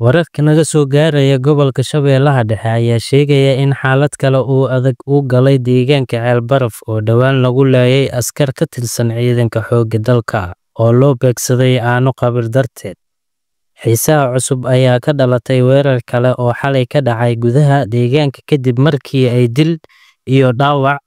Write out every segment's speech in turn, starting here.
Wararka naga soo gaaraya gobolka Shabeellaha Dhexe ayaa sheegaya in xaalad kale oo adag uu galay deegaanka Ceelbaraf oo dhawaan lagu laayay askar ka tirsan ciidanka xoogga dalka oo loo beegsaday aano qabir darteed. Xiisaha cusub ayaa ka dhalatay weerar kale oo xalay ka dhacay gudaha deegaanka kadib markii ay dil iyo dhaawac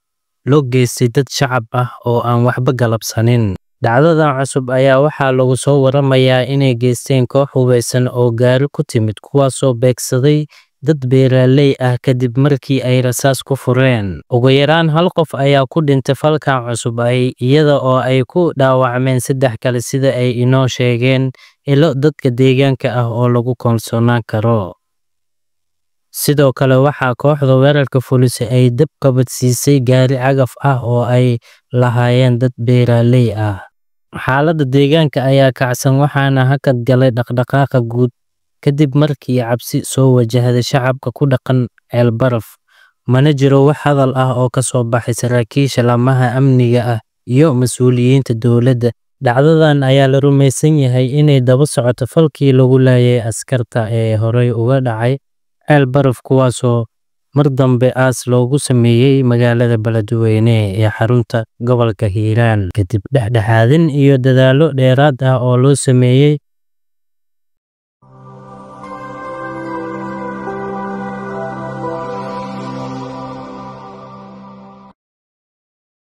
loo geystay dad shacab ah oo aan waxba galabsanin. Dhacdadan cusub ayaa waxaa lagu soo waramayaa inay geysteen koox hubeysan oo gaari ku timid kuwaasoo beegsaday dad beeraley ah kadib markii ay rasaas ku fureen. Ugu yaraan hal qof ayaa ku dhintay falkan cusub iyada oo ay ku dhaawacmeen 3 kale sida ay inoo sheegeen ilo dadka deegaanka ah oo lagu kalsoonaan karo. Sidoo kale waxaa kooxda weerarka fulisay ay dab qabadsiisay gaari cagaf ah oo ay lahaayeen dad beeraley ah. Xaaladda deegaanka ayaa kacsan waxaana hakad galay dhaqdhaqaaqa guud kadib markii cabsi soo wajahday shacabka ku dhaqan Ceelbaraf. Mana jiro wax hadal ah oo ka soo baxay saraakiisha laamaha amniga ah iyo mas'uuliyiinta dowladda. Dhacdadan ayaa la rumaysan yahay inay daba socoto falkii lagu laayay askarta ee horey uga dhacay Ceelbaraf kuwaasoo mar dambe aas loogu sameeyay magaalada Beledweyne ee xarunta gobolka Hiiraan kadib dhexdhexaadin iyo dadaallo dheeraad ah oo loo sameeyay